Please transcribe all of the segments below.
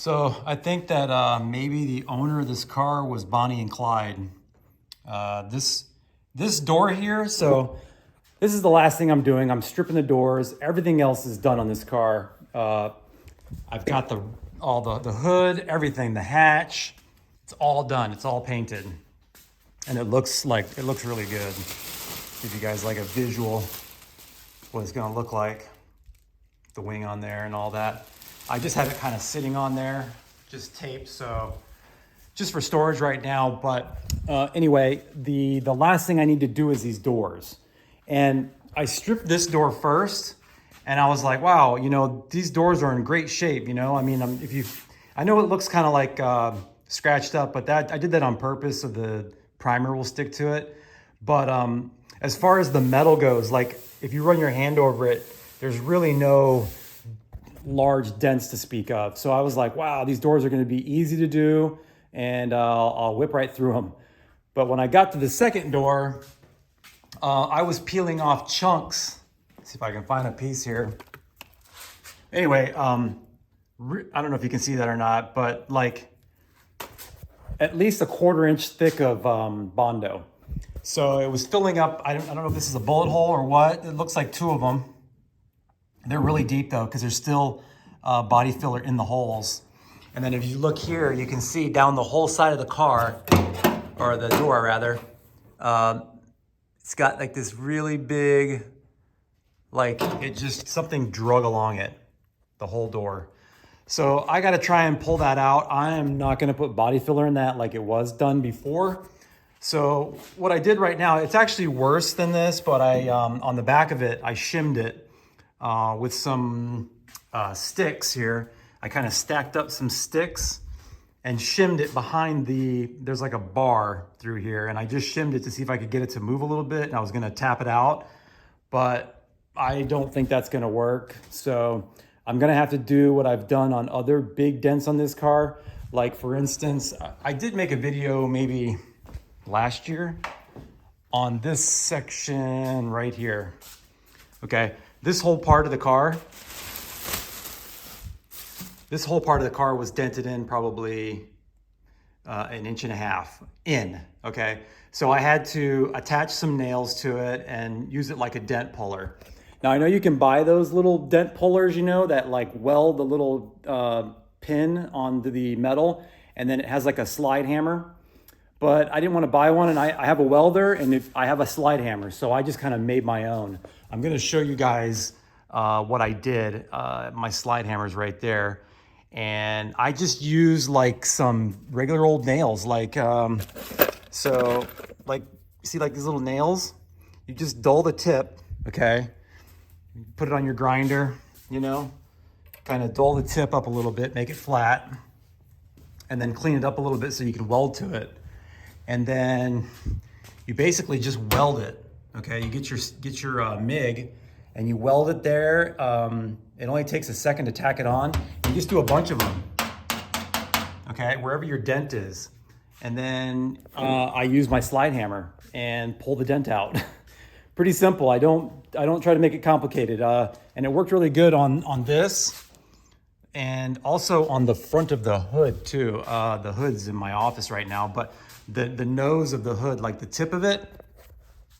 So I think that maybe the owner of this car was Bonnie and Clyde. This door here, so this is the last thing I'm doing. I'm stripping the doors. Everything else is done on this car. I've got all the hood, everything, the hatch. It's all done. It's all painted, and it looks really good. Give you guys like a visual what it's gonna look like. The wing on there and all that. I just have it kind of sitting on there, just taped, so just for storage right now. But anyway, the last thing I need to do is these doors. And I stripped this door first, and I was like, wow, you know, these doors are in great shape, you know? I mean, I know it looks kind of like scratched up, but I did that on purpose so the primer will stick to it. But as far as the metal goes, like if you run your hand over it, there's really no large dents to speak of. So I was like, wow, these doors are going to be easy to do, and I'll whip right through them. But when I got to the second door, I was peeling off chunks. Let's see if I can find a piece here. Anyway, I don't know if you can see that or not, but like at least a 1/4 inch thick of Bondo. So it was filling up. I don't know if this is a bullet hole or what. It looks like 2 of them. They're really deep though, because there's still body filler in the holes. And then if you look here, you can see down the whole side of the car, or the door rather, it's got like this really big, like it just, something drug along it, the whole door. So I gotta try and pull that out. I am not gonna put body filler in that like it was done before. So what I did right now, it's actually worse than this, but on the back of it, I shimmed it with some sticks here. I kind of stacked up some sticks and shimmed it behind there's like a bar through here, and I just shimmed it to see if I could get it to move a little bit, and I was gonna tap it out, but I don't think that's gonna work. So I'm gonna have to do what I've done on other big dents on this car. Like for instance, I did make a video maybe last year on this section right here. Okay, this whole part of the car was dented in probably 1.5 inches in, okay? So I had to attach some nails to it and use it like a dent puller. Now I know you can buy those little dent pullers, you know, that like weld the little pin onto the metal, and then it has like a slide hammer. But I didn't want to buy one, and I have a welder, and I have a slide hammer, so I just kind of made my own. I'm gonna show you guys what I did. My slide hammer's right there. And I just use like some regular old nails, like, so like, see like these little nails? You just dull the tip, okay? Put it on your grinder, you know? Kind of dull the tip up a little bit, make it flat, and then clean it up a little bit so you can weld to it. And then you basically just weld it, okay? You get your MIG, and you weld it there. It only takes a second to tack it on. You just do a bunch of them, okay, wherever your dent is. And then I use my slide hammer and pull the dent out. Pretty simple. I don't try to make it complicated. And it worked really good on this, and also on the front of the hood too. The hood's in my office right now, but the nose of the hood, like the tip of it,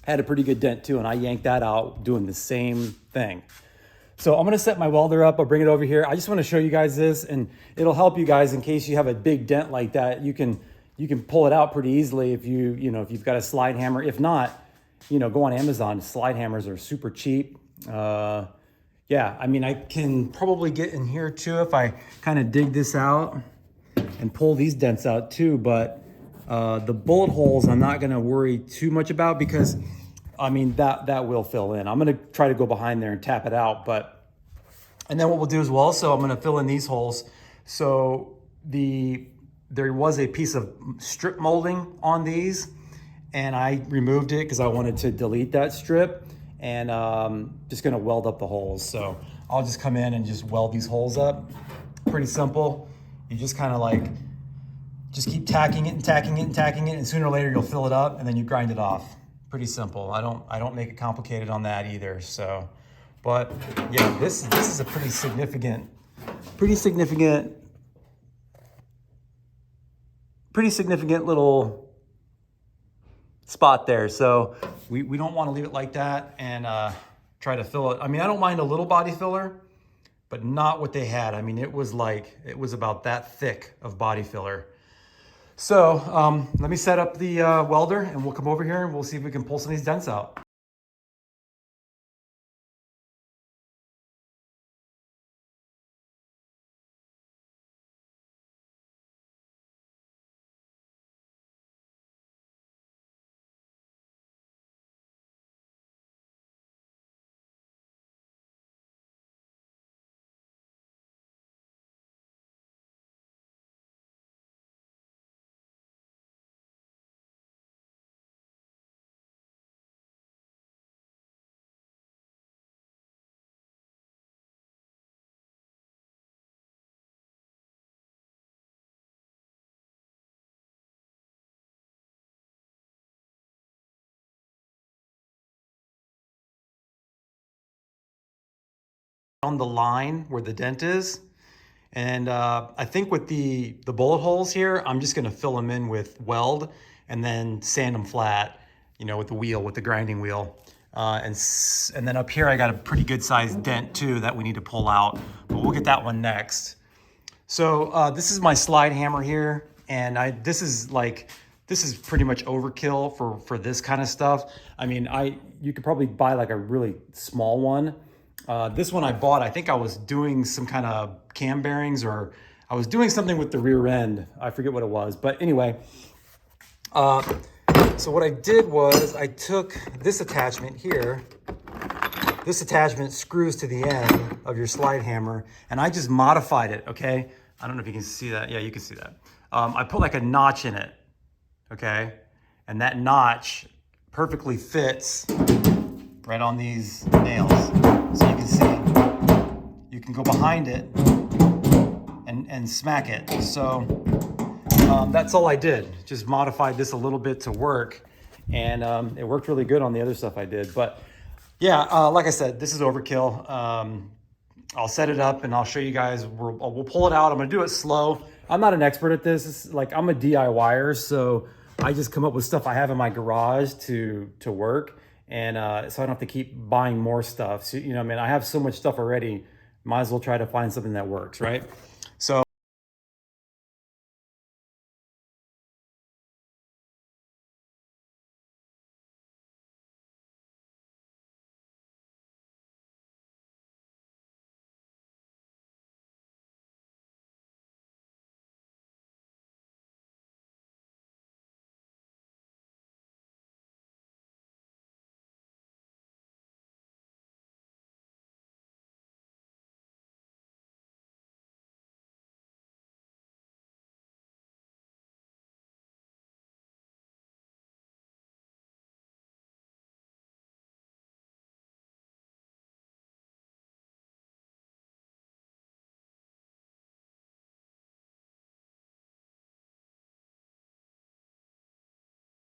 had a pretty good dent too, and I yanked that out doing the same thing. So I'm gonna set my welder up, I'll bring it over here. I just wanna show you guys this, and it'll help you guys in case you have a big dent like that. You can pull it out pretty easily if if you've got a slide hammer. If not, go on Amazon. Slide hammers are super cheap. Yeah, I mean, I can probably get in here too if I kind of dig this out and pull these dents out too, but the bullet holes I'm not gonna worry too much about, because I mean, that will fill in. I'm gonna try to go behind there and tap it out, and then what we'll do is I'm gonna fill in these holes. So there was a piece of strip molding on these, and I removed it because I wanted to delete that strip, and just gonna weld up the holes. So I'll just come in and just weld these holes up. Pretty simple. You just kind of like, just keep tacking it and tacking it and tacking it, and sooner or later you'll fill it up, and then you grind it off. Pretty simple. I don't make it complicated on that either. So, but yeah, this is a pretty significant pretty significant little spot there. So we don't want to leave it like that and try to fill it. I mean, I don't mind a little body filler, but not what they had. I mean, it was about that thick of body filler. So let me set up the welder and we'll come over here and we'll see if we can pull some of these dents out. On the line where the dent is. And I think with the bullet holes here, I'm just gonna fill them in with weld and then sand them flat, you know, with the wheel, with the grinding wheel. And then up here, I got a pretty good sized dent too that we need to pull out, but we'll get that one next. So this is my slide hammer here. And this is pretty much overkill for this kind of stuff. I mean, you could probably buy like a really small one. This one I bought, I think I was doing some kind of cam bearings or I was doing something with the rear end. I forget what it was, but anyway. So what I did was I took this attachment here. This attachment screws to the end of your slide hammer and I just modified it, okay? I don't know if you can see that. Yeah, you can see that. I put like a notch in it, okay? And that notch perfectly fits right on these nails. So you can see, you can go behind it and smack it. So that's all I did. Just modified this a little bit to work. And it worked really good on the other stuff I did. But yeah, like I said, this is overkill. I'll set it up and I'll show you guys. We'll pull it out. I'm gonna do it slow. I'm not an expert at this. It's like I'm a DIYer, so I just come up with stuff I have in my garage to work. And so I don't have to keep buying more stuff. So, you know, I mean, I have so much stuff already, might as well try to find something that works, right? So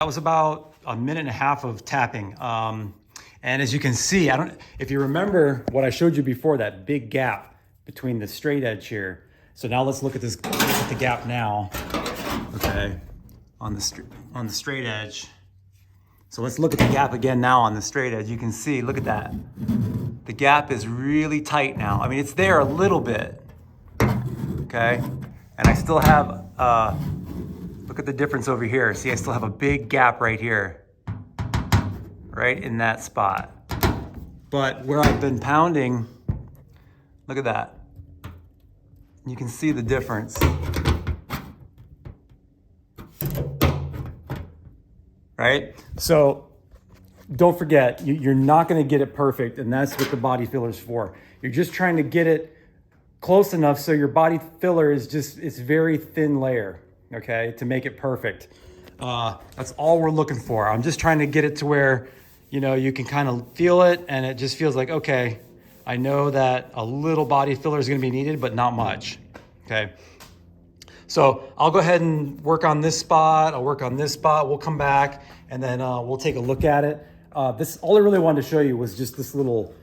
that was about a minute and a half of tapping. And as you can see, if you remember what I showed you before, that big gap between the straight edge here. So now let's look at this, look at the gap now, okay, on the straight edge. So let's look at the gap again now on the straight edge. You can see, look at that. The gap is really tight now. I mean, it's there a little bit, okay? And I still have, look at the difference over here. See, I still have a big gap right here, right in that spot. But where I've been pounding, look at that. You can see the difference. Right? So don't forget, you're not gonna get it perfect, and that's what the body filler's for. You're just trying to get it close enough so your body filler is it's very thin layer, okay, to make it perfect. That's all we're looking for. I'm just trying to get it to where, you know, you can kind of feel it and it just feels like, okay, I know that a little body filler is gonna be needed, but not much, okay? So I'll go ahead and work on this spot. I'll work on this spot. We'll come back and then we'll take a look at it. All I really wanted to show you was just this little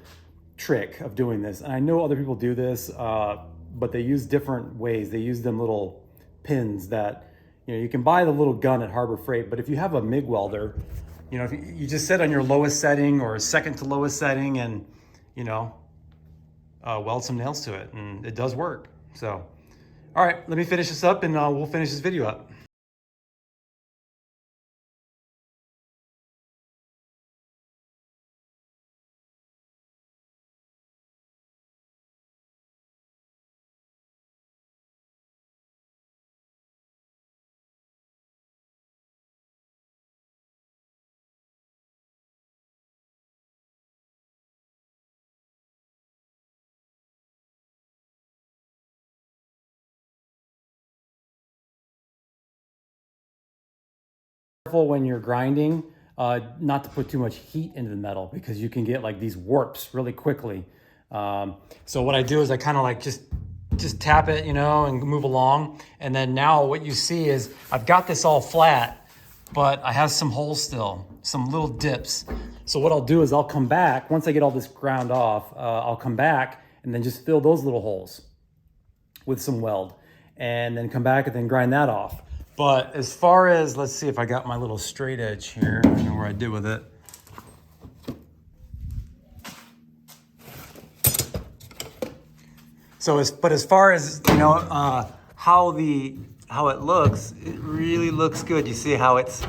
trick of doing this. And I know other people do this, but they use different ways. They use them little pins that, You know, you can buy the little gun at Harbor Freight, but if you have a MIG welder, you know, if you just set on your lowest setting or second to lowest setting and, you know, weld some nails to it, and it does work. So, all right, let me finish this up and we'll finish this video up. Careful when you're grinding, not to put too much heat into the metal because you can get like these warps really quickly. So what I do is I kind of like just tap it, you know, and move along. And then now what you see is I've got this all flat, but I have some holes still, some little dips. So what I'll do is I'll come back, once I get all this ground off, I'll come back and then just fill those little holes with some weld and then come back and then grind that off. But as far as, let's see if I got my little straight edge here, I don't know where I did with it. So but as far as, you know, how it looks, it really looks good. You see how it's,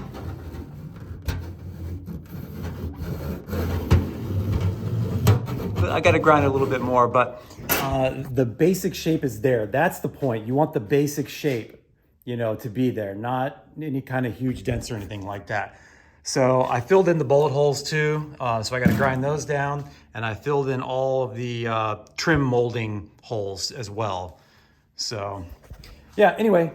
I got to grind it a little bit more, but the basic shape is there. That's the point. You want the basic shape, you know, to be there, not any kind of huge dents or anything like that. So I filled in the bullet holes too. So I got to grind those down, and I filled in all of the trim molding holes as well. So yeah, anyway,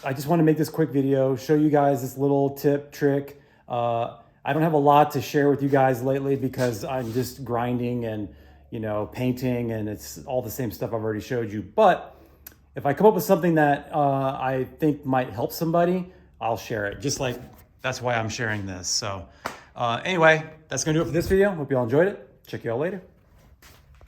I just want to make this quick video, show you guys this little tip, trick. I don't have a lot to share with you guys lately because I'm just grinding and, you know, painting, and it's all the same stuff I've already showed you. But if I come up with something that I think might help somebody, I'll share it. Just like, that's why I'm sharing this. So anyway, that's gonna do it for this video. Hope you all enjoyed it. Check you all later.